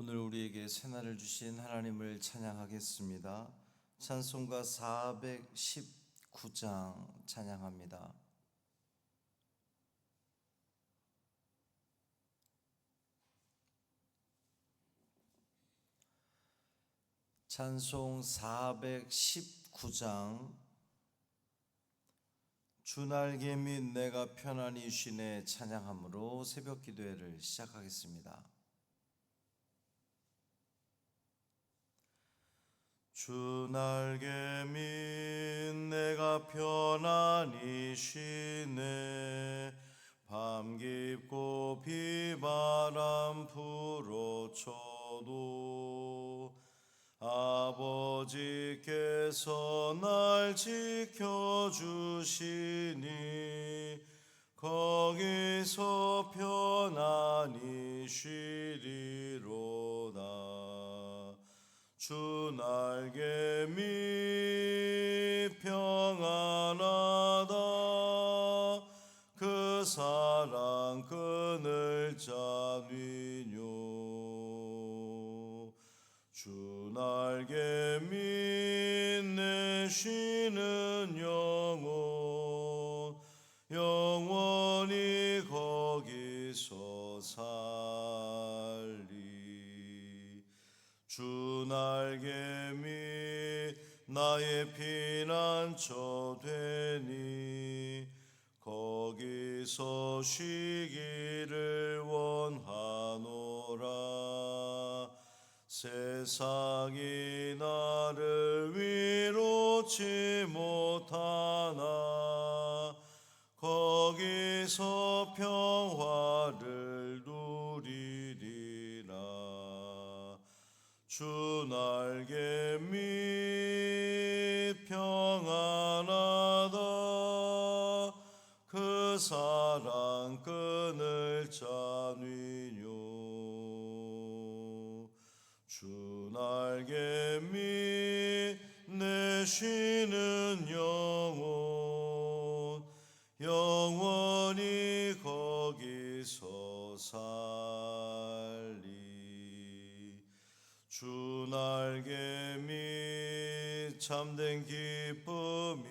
오늘 우리에게 새날을 주신 하나님을 찬양하겠습니다. 찬송가 419장 찬양합니다. 찬송 419장 주 날개 및 내가 편안히 쉬네 찬양함으로 새벽 기도회를 시작하겠습니다. 주 날개 밑 내가 편안히 쉬네 밤 깊고 비바람 불어쳐도 아버지께서 날 지켜주시니 거기서 편안히 쉬리로다. 주 날개 밑 평안하다. 그 사랑 끊을 자 위뇨. 주 날개 밑 내 쉬는 영혼 영원히 거기서 살리. 주 날개 밑 나의 피난처 되니 거기서 쉬기를 원하노라. 세상이 나를 위로치 못하나 거기서 평화를 누리리라. 주 날개 밑 평안하다. 그 사랑 끊을 자 위뇨. 주 날개 밑 내 쉬는 영혼 영원히 거기서 살리. 주 날개 밑 참된 기쁨이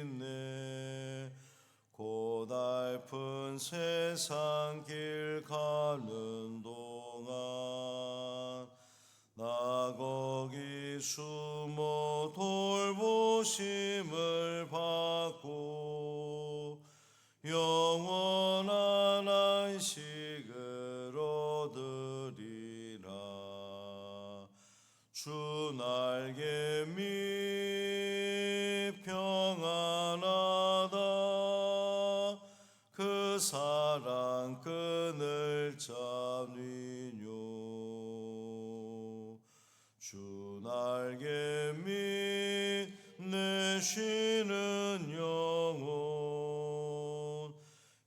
있네. 고달픈 세상 길 가는 동안 나 거기 숨어 돌보심을 받고 영원한 안식을 얻으리라. 주 날개 밑 평안하다. 그 사랑 끊을 자 위뇨. 주 날개 밑 내 쉬는 영혼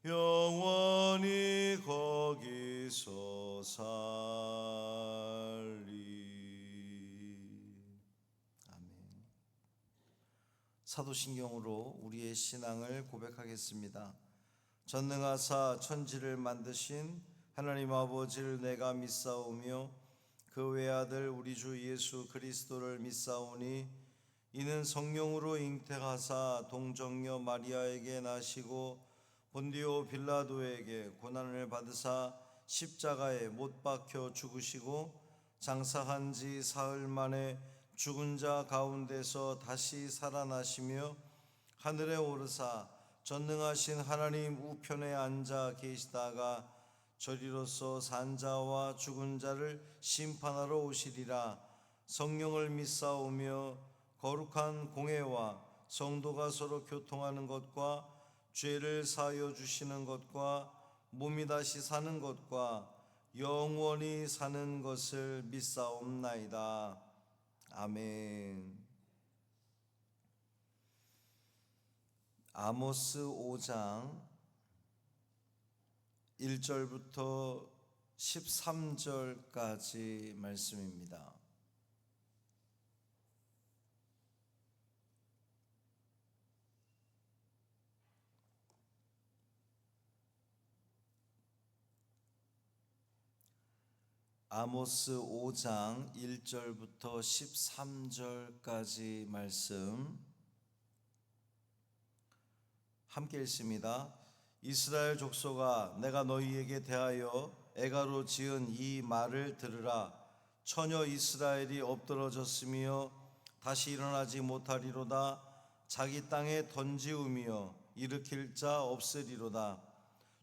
영원히 거기서 살리. 아멘. 사도신경으로 우리의 신앙을 고백하겠습니다. 전능하사 천지를 만드신 하나님 아버지를 내가 믿사오며 그 외아들 우리 주 예수 그리스도를 믿사오니 이는 성령으로 잉태하사 동정녀 마리아에게 나시고 본디오 빌라도에게 고난을 받으사 십자가에 못 박혀 죽으시고 장사한 지 사흘 만에 죽은 자 가운데서 다시 살아나시며 하늘에 오르사 전능하신 하나님 우편에 앉아 계시다가 저리로서 산자와 죽은 자를 심판하러 오시리라. 성령을 믿사오며 거룩한 공회와 성도가 서로 교통하는 것과 죄를 사하여 주시는 것과 몸이 다시 사는 것과 영원히 사는 것을 믿사옵나이다. 아멘. 아모스 5장 1절부터 13절까지 말씀입니다. 아모스 5장 1절부터 13절까지 말씀 함께 읽습니다. 이스라엘 족속아, 내가 너희에게 대하여 애가로 지은 이 말을 들으라. 처녀 이스라엘이 엎드러졌으며 다시 일어나지 못하리로다. 자기 땅에 던지우며 일으킬 자 없으리로다.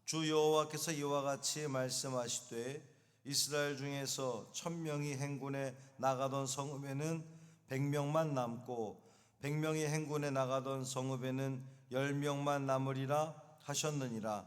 주 여호와께서 이와 같이 말씀하시되 이스라엘 중에서 1000명이 행군에 나가던 성읍에는 100명만 남고 100명이 행군에 나가던 성읍에는 10명만 남으리라 하셨느니라.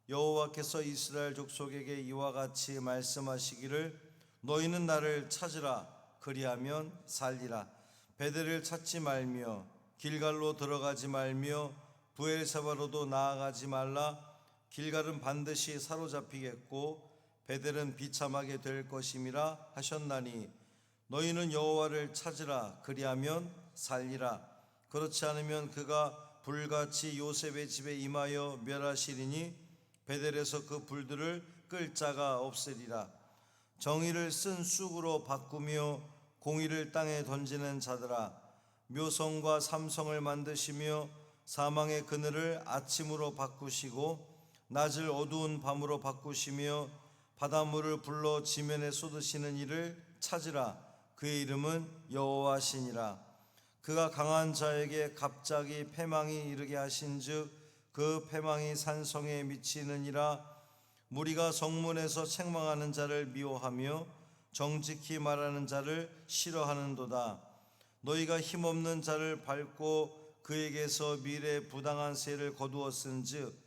여호와께서 이스라엘 족속에게 이와 같이 말씀하시기를 너희는 나를 찾으라. 그리하면 살리라. 베델을 찾지 말며 길갈로 들어가지 말며 브엘세바로도 나아가지 말라. 길갈은 반드시 사로잡히겠고 베델은 비참하게 될 것임이라 하셨나니 너희는 여호와를 찾으라. 그리하면 살리라. 그렇지 않으면 그가 불같이 요셉의 집에 임하여 멸하시리니 베델에서 그 불들을 끌 자가 없으리라. 정의를 쓴 쑥으로 바꾸며 공의를 땅에 던지는 자들아, 묘성과 삼성을 만드시며 사망의 그늘을 아침으로 바꾸시고 낮을 어두운 밤으로 바꾸시며 바닷물을 불러 지면에 쏟으시는 이를 찾으라. 그의 이름은 여호와시니라. 그가 강한 자에게 갑자기 패망이 이르게 하신즉 그 패망이 산성에 미치느니라. 무리가 성문에서 책망하는 자를 미워하며 정직히 말하는 자를 싫어하는도다. 너희가 힘없는 자를 밟고 그에게서 미래 부당한 세를 거두었은즉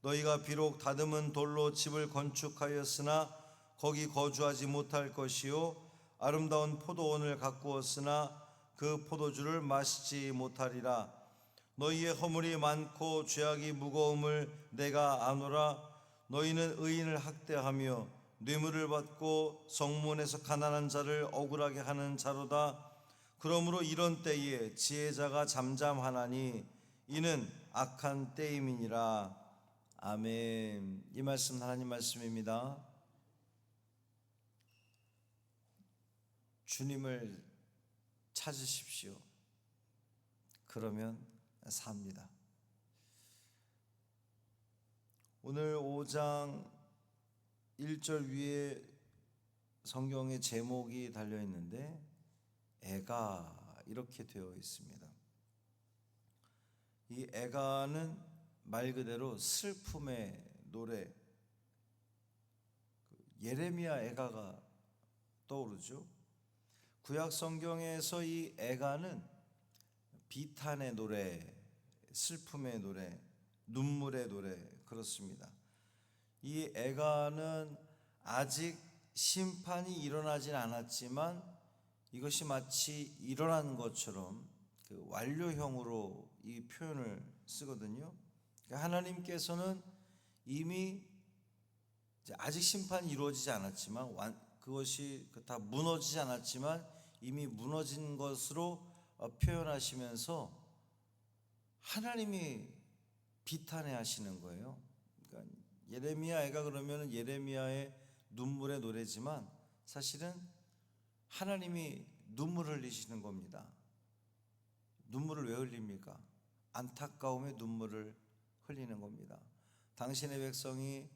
너희가 비록 다듬은 돌로 집을 건축하였으나 거기 거주하지 못할 것이요 아름다운 포도원을 가꾸었으나 그 포도주를 마시지 못하리라. 너희의 허물이 많고 죄악이 무거움을 내가 아노라. 너희는 의인을 학대하며 뇌물을 받고 성문에서 가난한 자를 억울하게 하는 자로다. 그러므로 이런 때에 지혜자가 잠잠하나니 이는 악한 때임이니라. 아멘. 이 말씀 하나님 말씀입니다. 주님을 찾으십시오. 그러면 삽니다. 오늘 5장 1절 위에 성경의 제목이 달려 있는데 애가 이렇게 되어 있습니다. 이 애가는 말 그대로 슬픔의 노래, 예레미야 애가가 떠오르죠. 구약 성경에서 이 애가는 비탄의 노래, 슬픔의 노래, 눈물의 노래, 그렇습니다. 이 애가는 아직 심판이 일어나진 않았지만 이것이 마치 일어난 것처럼 그 완료형으로 이 표현을 쓰거든요. 하나님께서는 이미 아직 심판이 이루어지지 않았지만 그것이 다 무너지지 않았지만 이미 무너진 것으로 표현하시면서 하나님이 비탄해 하시는 거예요. 그러니까 예레미야 애가 그러면 예레미야의 눈물의 노래지만 사실은 하나님이 눈물 흘리시는 겁니다. 눈물을 왜 흘립니까? 안타까움의 눈물을 흘리는 겁니다. 당신의 백성이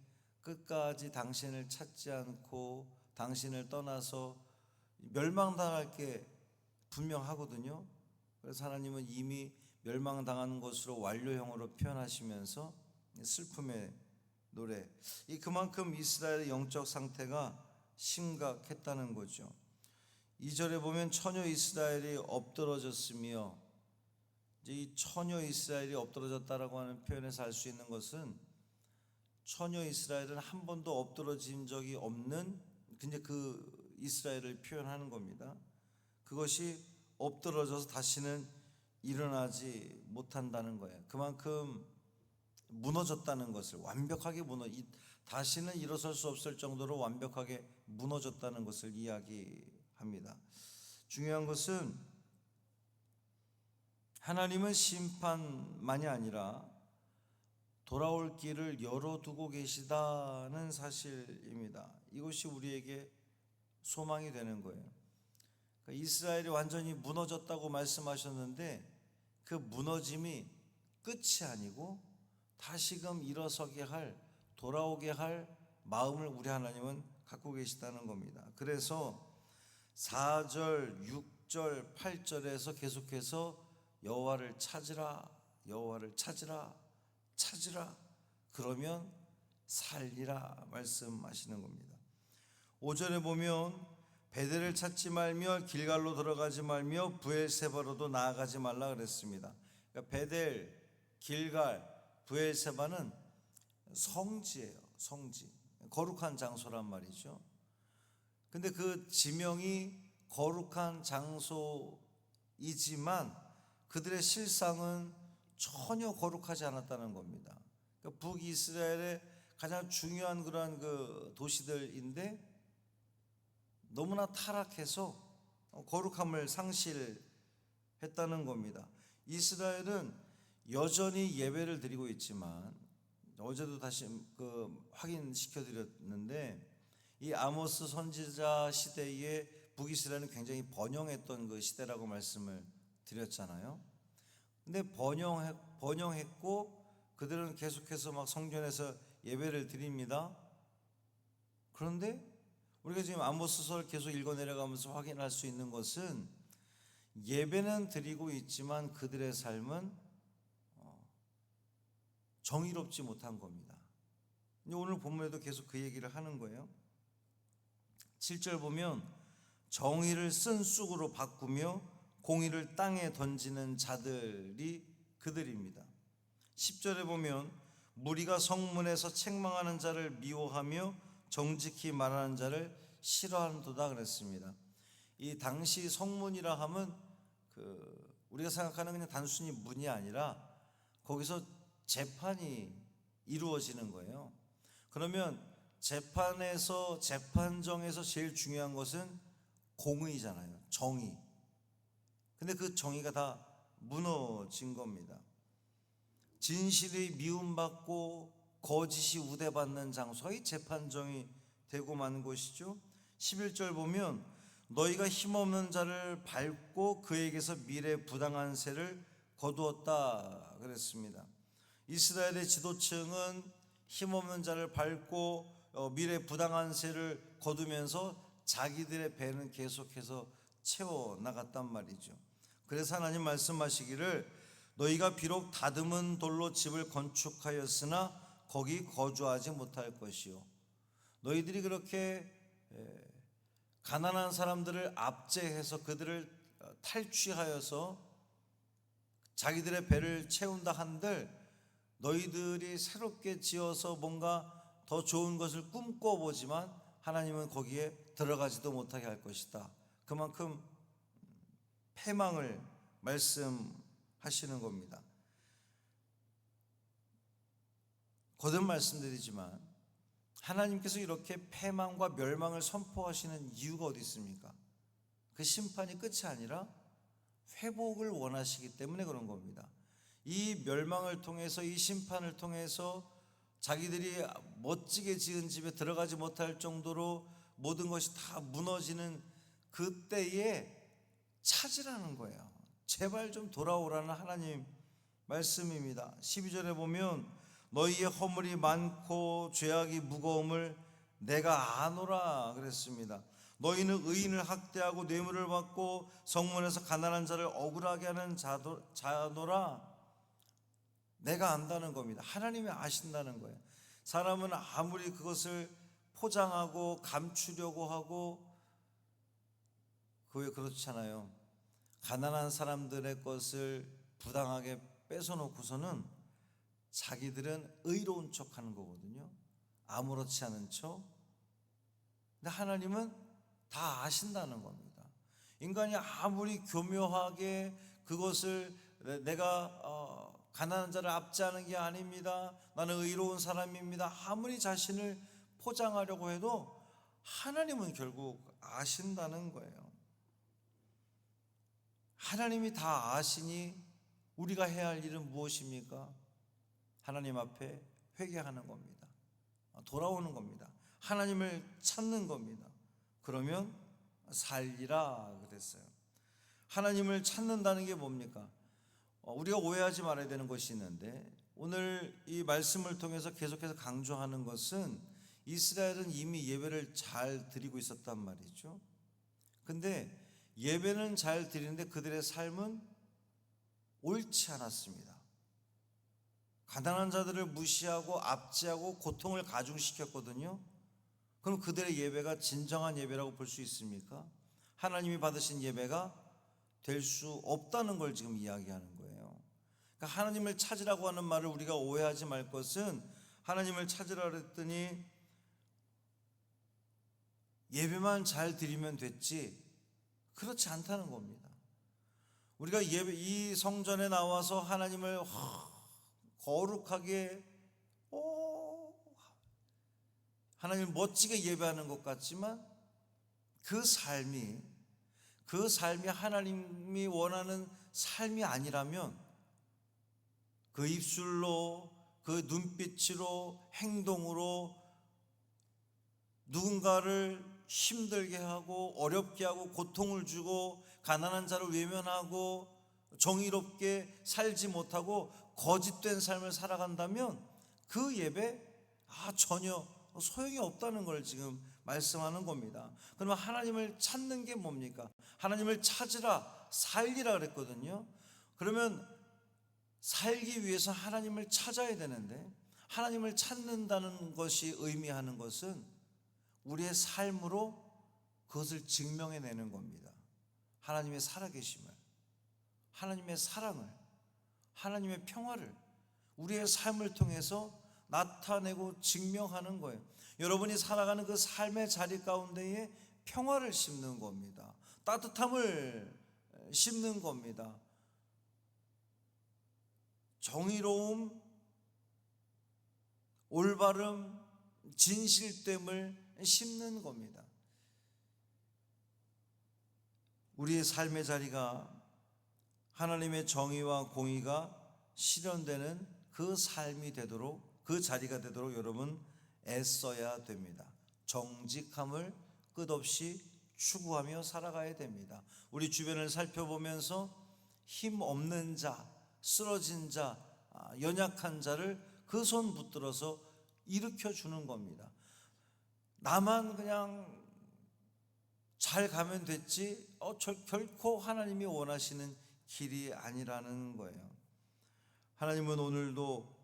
끝까지 당신을 찾지 않고 당신을 떠나서 멸망당할 게 분명하거든요. 그래서 하나님은 이미 멸망당하는 것으로 완료형으로 표현하시면서 슬픔의 노래, 그만큼 이스라엘의 영적 상태가 심각했다는 거죠. 2절에 보면 처녀 이스라엘이 엎드러졌으며, 이 처녀 이스라엘이 엎드러졌다라고 하는 표현에서 알 수 있는 것은 처녀 이스라엘은 한 번도 엎드러진 적이 없는 근데 그 이스라엘을 표현하는 겁니다. 그것이 엎드러져서 다시는 일어나지 못한다는 거예요. 그만큼 무너졌다는 것을, 완벽하게 다시는 일어설 수 없을 정도로 완벽하게 무너졌다는 것을 이야기합니다. 중요한 것은 하나님은 심판만이 아니라 돌아올 길을 열어두고 계시다는 사실입니다. 이것이 우리에게 소망이 되는 거예요. 그러니까 이스라엘이 완전히 무너졌다고 말씀하셨는데 그 무너짐이 끝이 아니고 다시금 일어서게 할, 돌아오게 할 마음을 우리 하나님은 갖고 계시다는 겁니다. 그래서 4절, 6절, 8절에서 계속해서 여호와를 찾으라, 여호와를 찾으라, 찾으라, 그러면 살리라 말씀하시는 겁니다. 5절에 보면 베델을 찾지 말며 길갈로 들어가지 말며 브엘세바로도 나아가지 말라 그랬습니다. 그러니까 베델, 길갈, 브엘세바는 성지예요. 성지, 거룩한 장소란 말이죠. 근데 그 지명이 거룩한 장소이지만 그들의 실상은 전혀 거룩하지 않았다는 겁니다. 그러니까 북이스라엘의 가장 중요한 그러한 그 도시들인데 너무나 타락해서 거룩함을 상실했다는 겁니다. 이스라엘은 여전히 예배를 드리고 있지만 어제도 다시 확인시켜 드렸는데 이 아모스 선지자 시대에 북이스라엘은 굉장히 번영했던 그 시대라고 말씀을 드렸잖아요. 근데 번영했고 그들은 계속해서 막 성전에서 예배를 드립니다. 그런데 우리가 지금 아모스서를 계속 읽어 내려가면서 확인할 수 있는 것은 예배는 드리고 있지만 그들의 삶은 정의롭지 못한 겁니다. 오늘 본문에도 계속 그 얘기를 하는 거예요. 7절 보면 정의를 쓴 쑥으로 바꾸며 공의를 땅에 던지는 자들이 그들입니다. 10절에 보면 무리가 성문에서 책망하는 자를 미워하며 정직히 말하는 자를 싫어하는도다 그랬습니다. 이 당시 성문이라 하면 우리가 생각하는 그냥 단순히 문이 아니라 거기서 재판이 이루어지는 거예요. 그러면 재판정에서 제일 중요한 것은 공의잖아요. 정의. 근데 그 정의가 다 무너진 겁니다. 진실이 미움받고 거짓이 우대받는 장소가 이 재판정이 되고 만 곳이죠. 11절 보면 너희가 힘없는 자를 밟고 그에게서 미래 부당한 세를 거두었다 그랬습니다. 이스라엘의 지도층은 힘없는 자를 밟고 미래 부당한 세를 거두면서 자기들의 배는 계속해서 채워나갔단 말이죠. 그래서 하나님 말씀하시기를 너희가 비록 다듬은 돌로 집을 건축하였으나 거기 거주하지 못할 것이요 너희들이 그렇게 가난한 사람들을 압제해서 그들을 탈취하여서 자기들의 배를 채운다 한들 너희들이 새롭게 지어서 뭔가 더 좋은 것을 꿈꿔보지만 하나님은 거기에 들어가지도 못하게 할 것이다. 그만큼 패망을 말씀하시는 겁니다. 거듭 말씀드리지만 하나님께서 이렇게 패망과 멸망을 선포하시는 이유가 어디 있습니까? 그 심판이 끝이 아니라 회복을 원하시기 때문에 그런 겁니다. 이 멸망을 통해서, 이 심판을 통해서 자기들이 멋지게 지은 집에 들어가지 못할 정도로 모든 것이 다 무너지는 그때에 찾으라는 거예요. 제발 좀 돌아오라는 하나님 말씀입니다. 12절에 보면 너희의 허물이 많고 죄악이 무거움을 내가 아노라 그랬습니다. 너희는 의인을 학대하고 뇌물을 받고 성문에서 가난한 자를 억울하게 하는 자노라. 내가 안다는 겁니다. 하나님이 아신다는 거예요. 사람은 아무리 그것을 포장하고 감추려고 하고 그게 그렇잖아요. 가난한 사람들의 것을 부당하게 뺏어놓고서는 자기들은 의로운 척하는 거거든요. 아무렇지 않은 척. 근데 하나님은 다 아신다는 겁니다. 인간이 아무리 교묘하게 그것을 내가 가난한 자를 압제하는 게 아닙니다, 나는 의로운 사람입니다, 아무리 자신을 포장하려고 해도 하나님은 결국 아신다는 거예요. 하나님이 다 아시니 우리가 해야 할 일은 무엇입니까? 하나님 앞에 회개하는 겁니다. 돌아오는 겁니다. 하나님을 찾는 겁니다. 그러면 살리라 그랬어요. 하나님을 찾는다는 게 뭡니까? 우리가 오해하지 말아야 되는 것이 있는데, 오늘 이 말씀을 통해서 계속해서 강조하는 것은 이스라엘은 이미 예배를 잘 드리고 있었단 말이죠. 근데 예배는 잘 드리는데 그들의 삶은 옳지 않았습니다. 가난한 자들을 무시하고 압제하고 고통을 가중시켰거든요. 그럼 그들의 예배가 진정한 예배라고 볼 수 있습니까? 하나님이 받으신 예배가 될 수 없다는 걸 지금 이야기하는 거예요. 그러니까 하나님을 찾으라고 하는 말을 우리가 오해하지 말 것은, 하나님을 찾으라 그랬더니 예배만 잘 드리면 됐지, 그렇지 않다는 겁니다. 우리가 이 성전에 나와서 하나님을 거룩하게 하나님을 멋지게 예배하는 것 같지만 그 삶이 하나님이 원하는 삶이 아니라면, 그 입술로, 그 눈빛으로, 행동으로 누군가를 힘들게 하고 어렵게 하고 고통을 주고 가난한 자를 외면하고 정의롭게 살지 못하고 거짓된 삶을 살아간다면 그 예배 전혀 소용이 없다는 걸 지금 말씀하는 겁니다. 그러면 하나님을 찾는 게 뭡니까? 하나님을 찾으라, 살리라 그랬거든요. 그러면 살기 위해서 하나님을 찾아야 되는데, 하나님을 찾는다는 것이 의미하는 것은 우리의 삶으로 그것을 증명해내는 겁니다. 하나님의 살아계심을, 하나님의 사랑을, 하나님의 평화를 우리의 삶을 통해서 나타내고 증명하는 거예요. 여러분이 살아가는 그 삶의 자리 가운데에 평화를 심는 겁니다. 따뜻함을 심는 겁니다. 정의로움, 올바름, 진실됨을 심는 겁니다. 우리의 삶의 자리가 하나님의 정의와 공의가 실현되는 그 삶이 되도록, 그 자리가 되도록 여러분 애써야 됩니다. 정직함을 끝없이 추구하며 살아가야 됩니다. 우리 주변을 살펴보면서 힘 없는 자, 쓰러진 자, 연약한 자를 그 손 붙들어서 일으켜 주는 겁니다. 나만 그냥 잘 가면 됐지, 결코 하나님이 원하시는 길이 아니라는 거예요. 하나님은 오늘도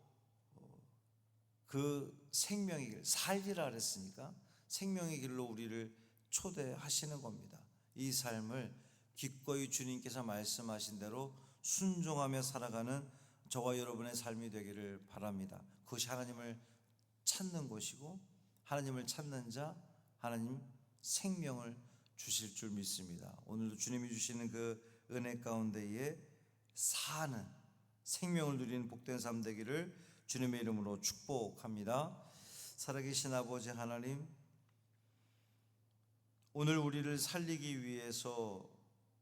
그 생명의 길, 살리라 그랬으니까 생명의 길로 우리를 초대하시는 겁니다. 이 삶을 기꺼이 주님께서 말씀하신 대로 순종하며 살아가는 저와 여러분의 삶이 되기를 바랍니다. 그것이 하나님을 찾는 곳이고, 하나님을 찾는 자 하나님 생명을 주실 줄 믿습니다. 오늘도 주님이 주시는 그 은혜 가운데에 사는 생명을 누리는 복된 삶 되기를 주님의 이름으로 축복합니다. 살아계신 아버지 하나님, 오늘 우리를 살리기 위해서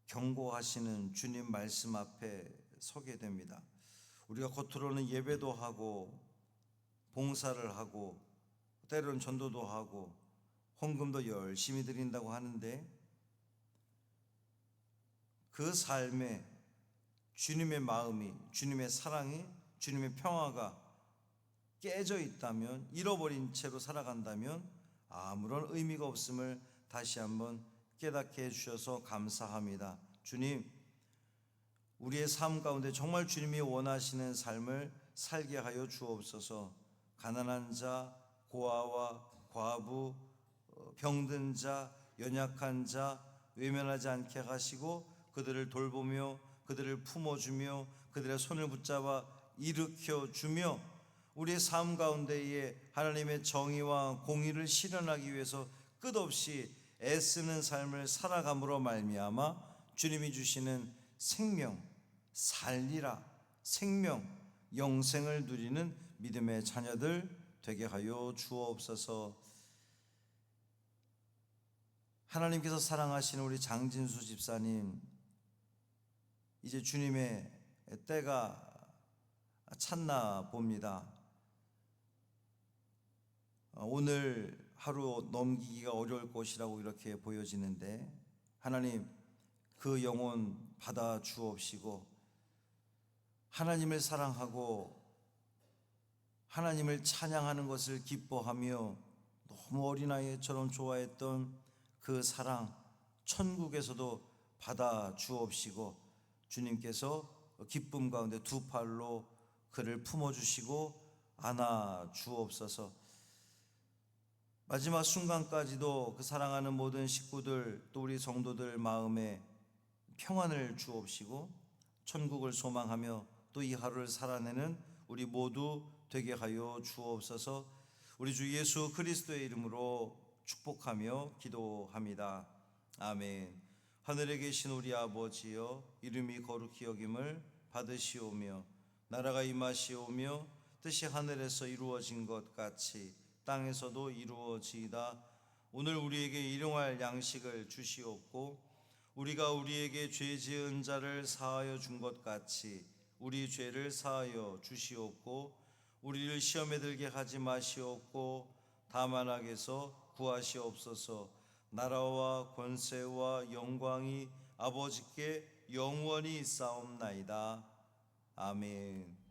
경고하시는 주님 말씀 앞에 서게 됩니다. 우리가 겉으로는 예배도 하고 봉사를 하고 때로는 전도도 하고 헌금도 열심히 드린다고 하는데, 그 삶에 주님의 마음이, 주님의 사랑이, 주님의 평화가 깨져 있다면, 잃어버린 채로 살아간다면 아무런 의미가 없음을 다시 한번 깨닫게 해주셔서 감사합니다. 주님, 우리의 삶 가운데 정말 주님이 원하시는 삶을 살게 하여 주옵소서. 가난한 자, 고아와 과부, 병든 자, 연약한 자 외면하지 않게 하시고 그들을 돌보며 그들을 품어주며 그들의 손을 붙잡아 일으켜주며 우리의 삶 가운데에 하나님의 정의와 공의를 실현하기 위해서 끝없이 애쓰는 삶을 살아감으로 말미암아 주님이 주시는 생명, 살리라, 생명, 영생을 누리는 믿음의 자녀들 되게 하여 주옵소서. 하나님께서 사랑하시는 우리 장진수 집사님, 이제 주님의 때가 찼나 봅니다. 오늘 하루 넘기기가 어려울 것이라고 이렇게 보여지는데, 하나님 그 영혼 받아 주옵시고 하나님을 사랑하고 하나님을 찬양하는 것을 기뻐하며 너무 어린아이처럼 좋아했던 그 사랑 천국에서도 받아 주옵시고 주님께서 기쁨 가운데 두 팔로 그를 품어주시고 안아 주옵소서. 마지막 순간까지도 그 사랑하는 모든 식구들 또 우리 성도들 마음에 평안을 주옵시고 천국을 소망하며 또 이 하루를 살아내는 우리 모두 되게 하여 주옵소서. 우리 주 예수 그리스도의 이름으로 축복하며 기도합니다. 아멘. 하늘에 계신 우리 아버지여, 이름이 거룩히 여김을 받으시오며 나라가 임하시오며 뜻이 하늘에서 이루어진 것 같이 땅에서도 이루어지이다. 오늘 우리에게 일용할 양식을 주시옵고 우리가 우리에게 죄 지은 자를 사하여 준 것 같이 우리 죄를 사하여 주시옵고 우리를 시험에 들게 하지 마시옵고 다만 악에서 구하시옵소서. 나라와 권세와 영광이 아버지께 영원히 있사옵나이다. 아멘.